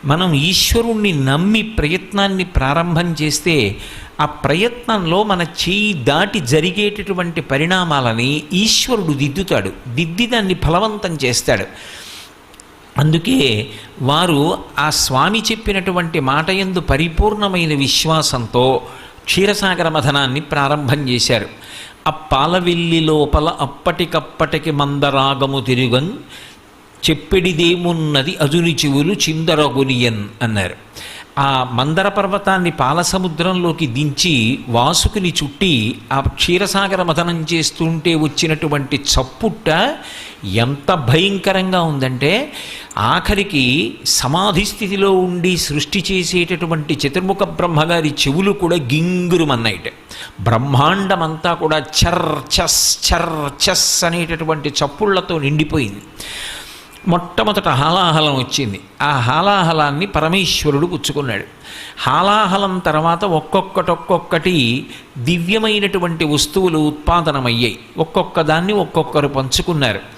మనం ఈశ్వరుణ్ణి నమ్మి ప్రయత్నాన్ని ప్రారంభం చేస్తే ఆ ప్రయత్నంలో మన చేయి దాటి జరిగేటటువంటి పరిణామాలని ఈశ్వరుడు దిద్దుతాడు, దిద్ది దాన్ని ఫలవంతం చేస్తాడు. అందుకే వారు ఆ స్వామి చెప్పినటువంటి మాట యందు పరిపూర్ణమైన విశ్వాసంతో క్షీరసాగర మథనాన్ని ప్రారంభం చేశారు. ఆ పాలవెల్లి లోపల అప్పటికప్పటికి మందరాగము తిరుగన్ చెప్పెడిదేమున్నది అజుని చెవులు చిందరగునియన్ అన్నారు. ఆ మందర పర్వతాన్ని పాలసముద్రంలోకి దించి వాసుకుని చుట్టి ఆ క్షీరసాగర మథనం చేస్తుంటే వచ్చినటువంటి చప్పుట్ట ఎంత భయంకరంగా ఉందంటే ఆఖరికి సమాధి స్థితిలో ఉండి సృష్టి చేసేటటువంటి చతుర్ముఖ బ్రహ్మగారి చెవులు కూడా గింగురుమన్నాయిట. బ్రహ్మాండమంతా కూడా చర్ చస్ అనేటటువంటి చప్పుళ్లతో నిండిపోయింది. మొట్టమొదట హాలాహలం వచ్చింది. ఆ హాలాహలాన్ని పరమేశ్వరుడు పుచ్చుకున్నాడు. హాలాహలం తర్వాత ఒక్కొక్కటి దివ్యమైనటువంటి వస్తువులు ఉత్పాదనమయ్యాయి. ఒక్కొక్క దాన్ని ఒక్కొక్కరు పంచుకున్నారు.